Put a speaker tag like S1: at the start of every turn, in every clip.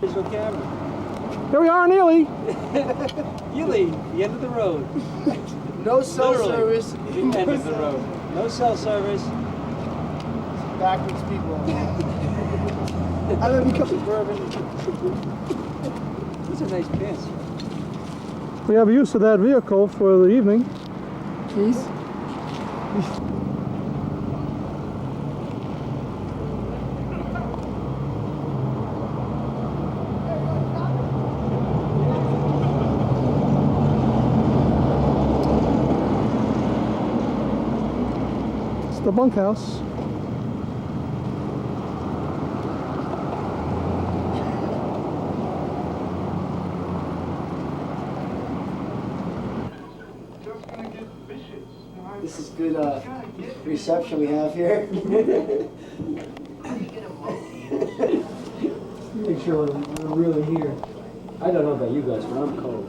S1: Visual camera.
S2: Here we are in Ely.
S1: Ely, the end of the road.
S3: No cell
S1: Literally,
S3: service.
S1: The end of the road. No cell service.
S3: Backwards people. I don't become a bourbon.
S1: These are nice pants.
S2: We have use of that vehicle for the evening.
S3: Keys?
S2: It's the bunkhouse.
S3: This is good reception we have here. Make sure we're really here.
S1: I don't know about you guys, but I'm cold.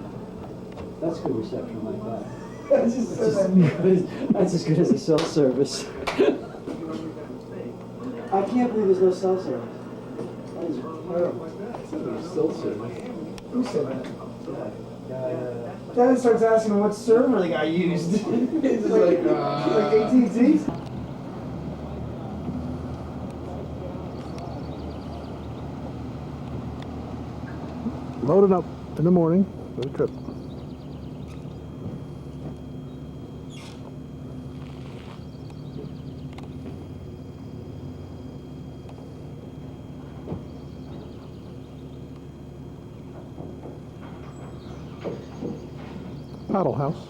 S1: That's good reception like that.
S3: That's
S1: That's as good as a cell service.
S3: I can't believe there's no cell service.
S1: That is terrible. Cell service.
S3: Who said that? Then it starts asking what server the guy used. It's like AT&T?
S2: Loaded up in the morning for the trip. Paddle house.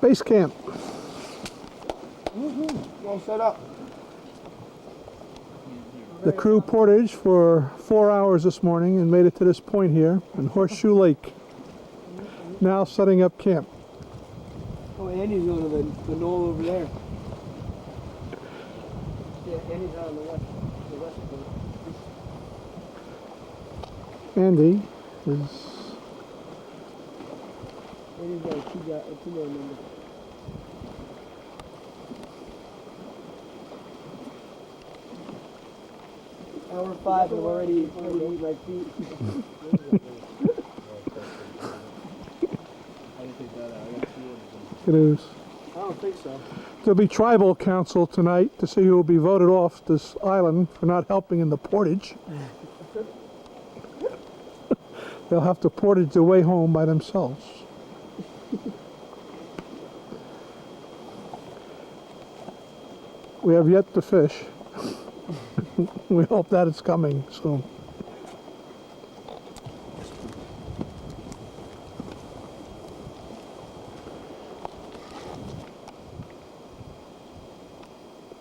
S2: Base camp.
S3: Well set up.
S2: The crew portage for 4 hours this morning and made it to this point here in Horseshoe Lake. Now setting up camp.
S3: Oh, Andy's going to the knoll over there. Yeah, Andy's out on the west coast.
S2: Andy is
S3: Andy's got a two-man number. Hour 5 and I'm already eating my feet.
S2: canoes.
S3: I don't think so.
S2: There'll be tribal council tonight to see who will be voted off this island for not helping in the portage. They'll have to portage their way home by themselves. We have yet to fish. We hope that it's coming soon.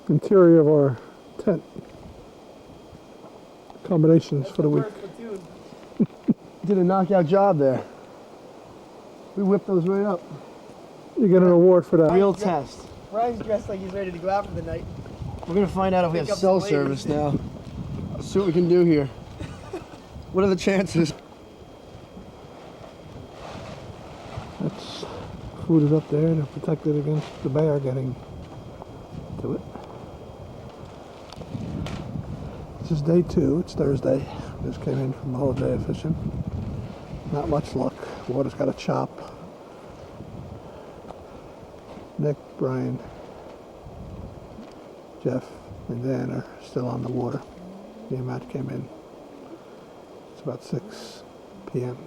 S2: Interior of our tent. Accommodations for the week.
S3: Did a knockout job there. We whipped those right up.
S2: You get an award for that.
S3: Real test.
S4: Brian's dressed like he's ready to go out for the night.
S3: We're gonna find out if we have
S4: Pick up
S3: cell
S4: some ladies.
S3: service now. Let's see what we can do here. What are the chances?
S2: That's food is up there. They're protected against the bear getting to it. This is day 2. It's Thursday. Just came in from a whole day of fishing. Not much luck. Water's got a chop. Nick, Brian, Jeff, and Dan are still on the water. The match came in. It's about 6 p.m.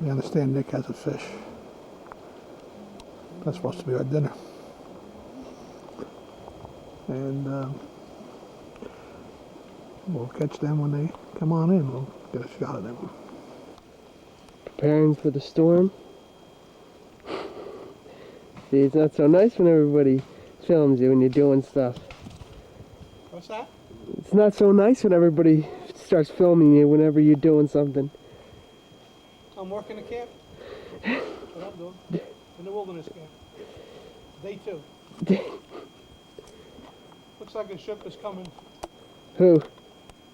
S2: We understand Nick has a fish. That's supposed to be our dinner. And we'll catch them when they come on in. We'll get a shot of them.
S4: Preparing for the storm. See, it's not so nice when everybody films you when you're doing stuff.
S2: What's that?
S4: It's not so nice when everybody starts filming you whenever you're doing something.
S2: I'm working the camp. What I'm doing. In the wilderness camp. Day 2. Looks like a ship is coming.
S4: Who?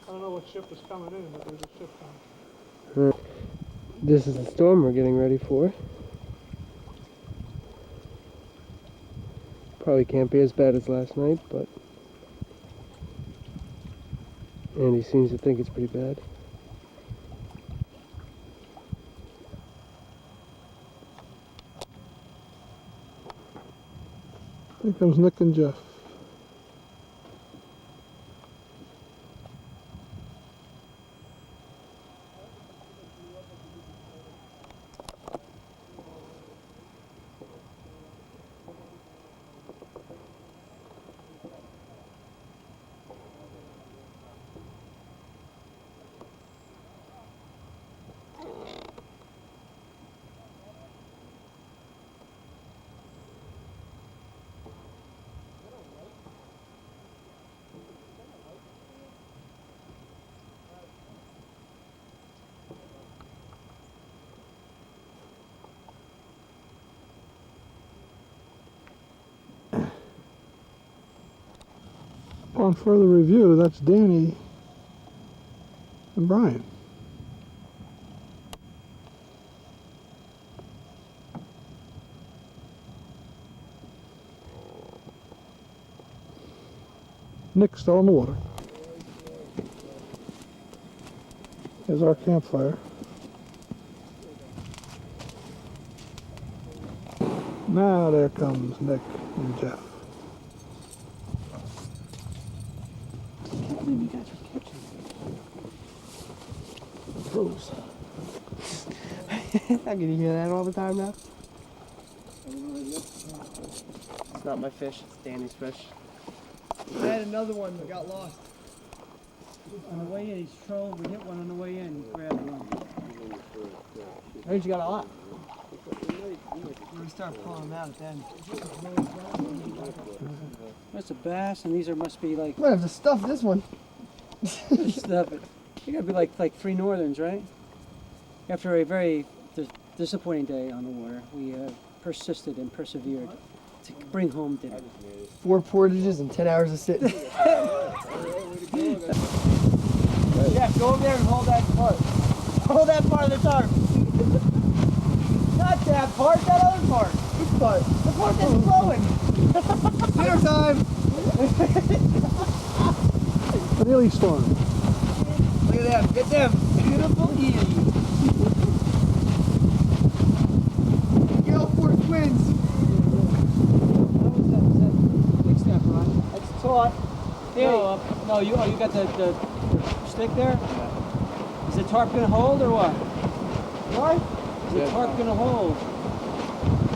S2: I don't know what ship is coming in, but there's a ship coming.
S4: This is the storm we're getting ready for. Probably can't be as bad as last night, but Andy seems to think it's pretty bad.
S2: Here comes Nick and Jeff. Upon further review, that's Danny and Brian. Nick's still in the water. Here's our campfire. Now there comes Nick and Jeff.
S4: You guys are catching pros. How can you hear that all the time now? It's not my fish, it's Danny's fish.
S5: I had another one that got lost. On the way in, he's trolled. We hit one on the way in. He grabbed one.
S4: I heard you got a lot.
S5: We're gonna start pulling them out at the end. That's a bass, and these are must be like
S3: Might have to stuff this one.
S5: stuff it. You gotta be like 3 northerns, right? After a very disappointing day on the water, we persisted and persevered to bring home dinner.
S3: 4 portages and 10 hours of sitting.
S5: Yeah, go over there and hold that part. Hold that part of the tarp. Not that part, that other part.
S3: Which part?
S5: The part that's blowing.
S3: Dinner time!
S2: An Ely storm.
S3: Look at them, get them!
S5: Beautiful eel.
S3: Gale force winds!
S5: Big step, Ron. That's taut.
S3: Danny.
S5: No, you got the stick there? Is the tarp gonna hold or what?
S3: What?
S5: Is the tarp gonna hold?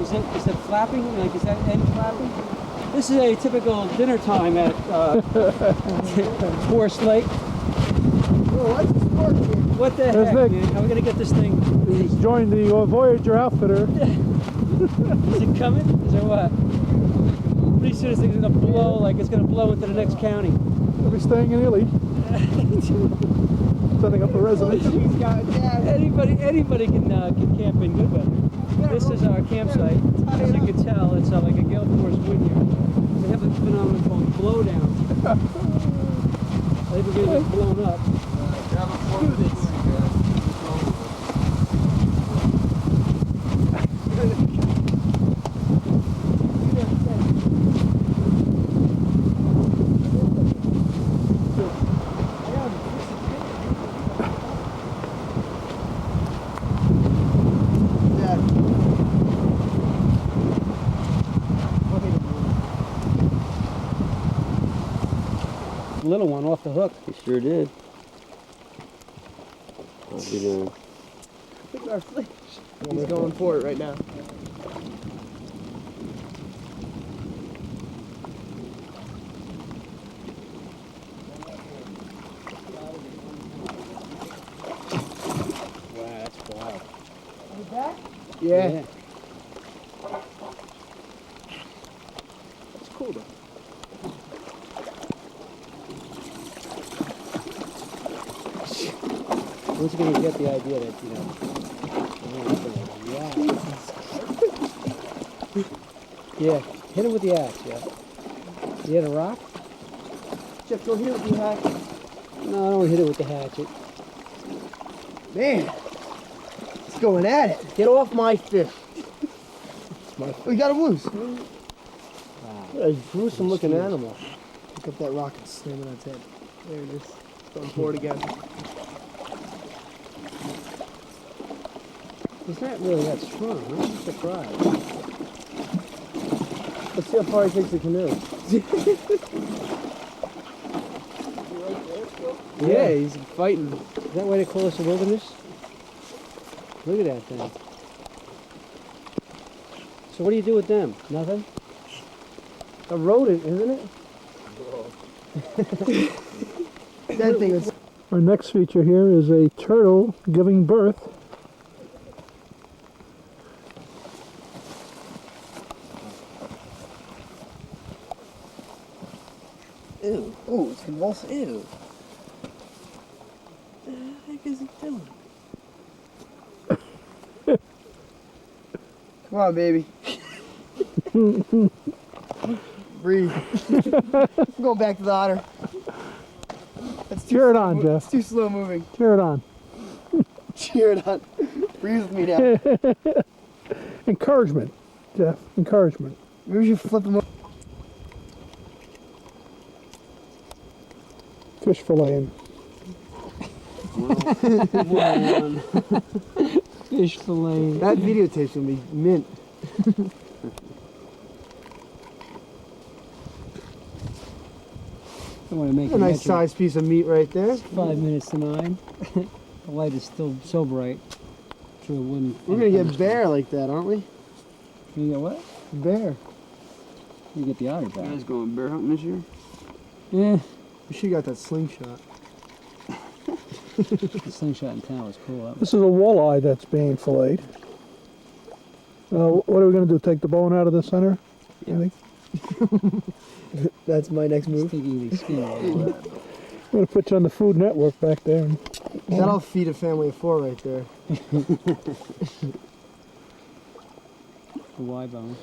S5: Is it flapping? Like, is that end flapping? This is a typical dinner time at Forest Lake.
S3: Oh, what's the spark here?
S5: What the
S2: There's
S5: heck,
S2: Nick.
S5: man? How are we gonna get this thing?
S2: He's joined the Voyager outfitter.
S5: Is it coming? Is there what? Pretty soon this thing's gonna blow, like it's gonna blow into the next county.
S2: He'll be staying in Ely, setting up a residence.
S3: He's got dad.
S5: Anybody can camp in good weather. This is our campsite. As you can tell, it's like a gale force wind here. We have a phenomenon called blowdown. I think we're gonna get blown up. Do this. Little one off the hook.
S4: He sure did. How's he doing?
S3: He's going for it right now.
S5: Wow, that's wild.
S3: Yeah.
S5: That's cool though. Who's gonna get the idea that, you know? Yeah, hit it with the axe, yeah. You hit a rock?
S3: Jeff, go here with the hatchet.
S5: No, I don't hit it with the hatchet.
S3: Man, it's going at it. Get off my fish. We got him loose. A gruesome looking animal. Pick up that rock and slam it on its head.
S4: There it is. Going forward again.
S5: He's not really that strong. I'm surprised.
S3: Let's see how far he takes the canoe.
S4: Yeah, he's fighting.
S5: Is that why they call this a wilderness? Look at that thing. So what do you do with them? Nothing?
S3: A rodent, isn't it? That thing is.
S2: Our next feature here is a turtle giving birth.
S3: Ew. Ooh, it's convulsive. Ew. What the heck is it doing? Come on, baby. Breathe. I'm going back to the otter. That's too
S2: Cheer it
S3: slow
S2: on, Jeff.
S3: It's too slow moving.
S2: Cheer it on.
S3: Cheer it on. Breathe with me now.
S2: Encouragement, Jeff. Encouragement.
S3: Maybe we should flip them over.
S2: Fish filleting.
S5: Fish fillet.
S3: That videotape's gonna be mint.
S5: I want to make
S3: A
S5: it
S3: nice
S5: metric.
S3: sized piece of meat right there.
S5: 5 minutes to 9. The light is still so bright. Sure it wouldn't.
S3: We're gonna get bear like that, aren't we?
S5: You get what?
S3: Bear.
S5: You get the otter back.
S4: You guys going bear hunting this year?
S5: Yeah.
S3: We should have got that slingshot.
S5: The slingshot in town was cool. That was
S2: This is a walleye that's being filleted. What are we going to do? Take the bone out of the center? I think.
S3: That's my next move.
S5: thinking the skin.
S2: I'm going to put you on the Food Network back there. And
S3: That'll feed a family of 4 right there.
S5: The Y bone.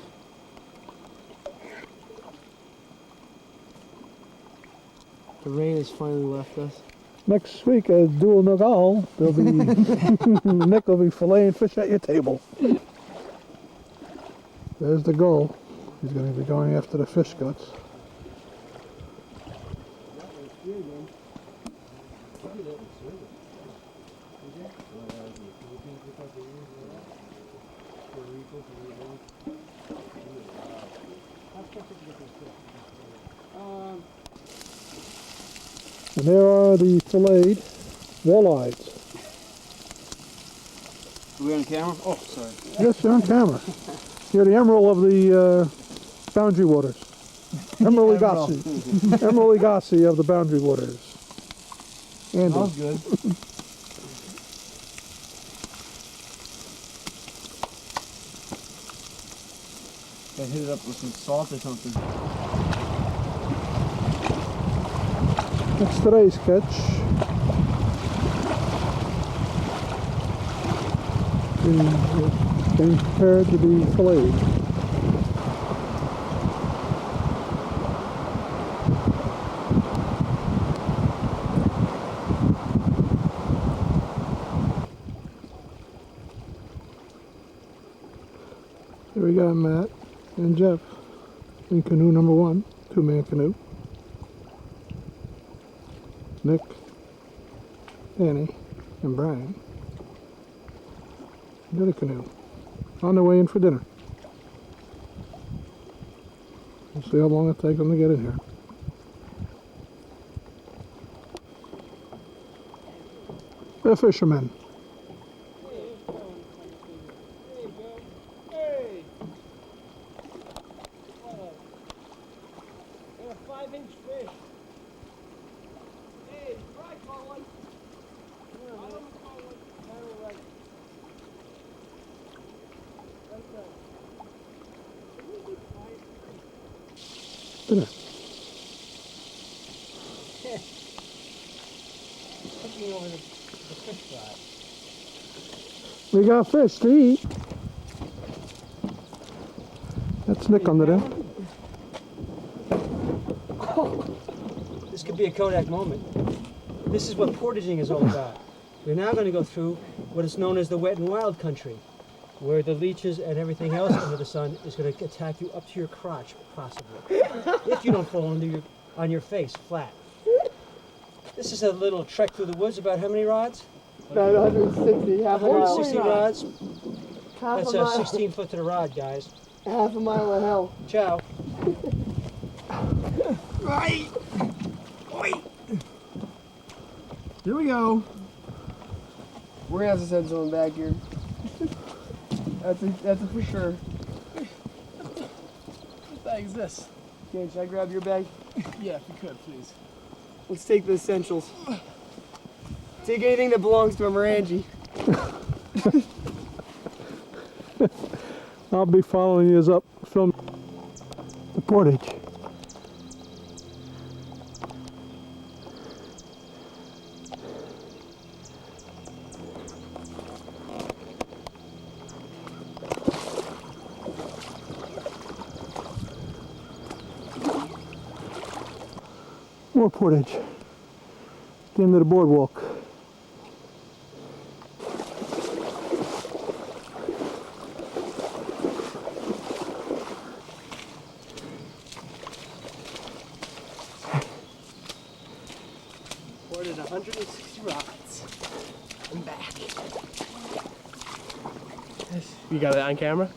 S3: The rain has finally left us.
S2: next week, at Dual Nagal, there'll be Nick will be filleting fish at your table. There's the goal. He's going to be going after the fish guts. And there are the filleted walleyes.
S4: Are we on camera? Oh, sorry.
S2: Yes, you're on camera. You're the emerald of the boundary waters. Emerald Lagasse. Emerald Lagasse of the boundary waters. Andy.
S3: Smells good.
S4: Gotta hit it up with some salt or something.
S2: That's today's catch. Being prepared to be filleted. Here we got Matt and Jeff in canoe number 1, 2-man canoe. Nick, Annie, and Brian. The other canoe. On their way in for dinner. We'll see how long it takes them to get in here. They're fishermen. Dinner. We got fish to eat. That's Nick under there.
S5: This could be a Kodak moment. This is what portaging is all about. We're now going to go through what is known as the wet and wild country.
S1: where the leeches and everything else under the sun is going to attack you up to your crotch, possibly. If you don't fall on your face, flat. This is a little trek through the woods, about how many rods?
S3: About 160, half a mile.
S1: 160 rods.
S3: Half
S1: That's
S3: a mile.
S1: 16 foot to the rod, guys.
S3: Half a mile of hell.
S1: Ciao.
S3: Right. Wait. Here we go. We're gonna have to send someone back here. That's a for sure.
S4: What bag is this?
S3: Okay, should I grab your bag?
S4: Yeah, if you could, please.
S3: Let's take the essentials. Take anything that belongs to a Marangi.
S2: I'll be following you up, film the portage. More portage. The end of the boardwalk.
S4: Ported 160 rods. I'm back. You got it on camera?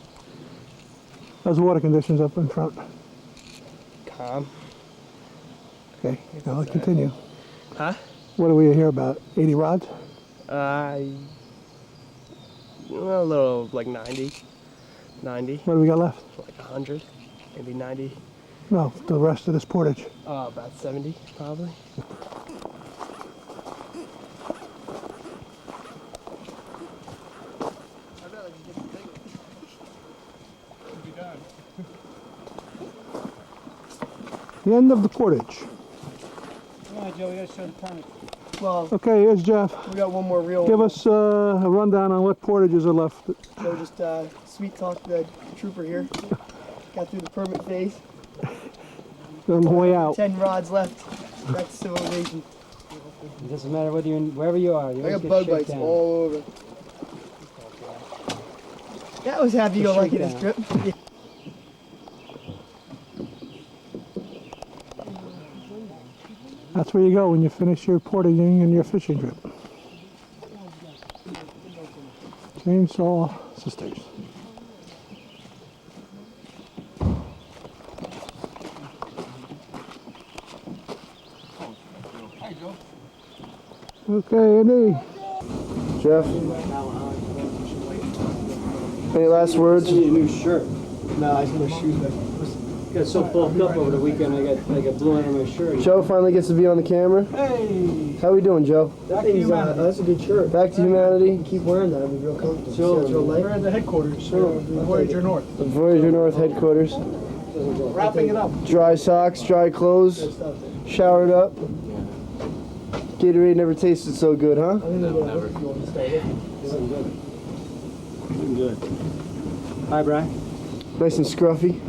S2: How's the water conditions up in front?
S4: Calm.
S2: Okay, now let's continue.
S4: Huh?
S2: What do we hear about? 80 rods?
S4: A little, like 90. 90.
S2: What do we got left?
S4: Like 100. Maybe 90.
S2: No, the rest of this portage.
S4: About 70, probably.
S2: The end of the portage.
S5: Come on, Joe, we gotta show the permit.
S3: Well,
S2: Okay, here's Jeff.
S3: we got one more reel.
S2: Give us a rundown on what portages are left.
S3: So just sweet talk the trooper here. Got through the permit phase.
S2: On the way out.
S3: 10 rods left. Back to civilization.
S1: It doesn't matter whether you're wherever you are. You
S3: I
S1: always
S3: got
S1: get
S3: bug
S1: shaken
S3: bites
S1: down.
S3: all over. That was happy-go-lucky this trip.
S2: That's where you go when you finish your portaging and your fishing trip. Chainsaw Sisters. Okay, Andy.
S3: Jeff, any last words?
S1: I need a new shirt.
S3: No, I just put my shoes back.
S1: Got so bulked up over the weekend, I got blue under my shirt.
S3: Joe finally gets to be on the camera.
S1: Hey!
S3: How we doing, Joe?
S1: Back to humanity.
S3: That's a good shirt. Back to humanity. Keep wearing that. I'll be real comfortable.
S1: Sure.
S3: It's real light.
S2: We're at the headquarters, Voyager North.
S3: The Voyager North headquarters.
S2: Wrapping it up.
S3: Dry socks, dry clothes, showered up. Gatorade never tasted so good, huh?
S1: Doing good. Hi, Brian.
S3: Nice and scruffy.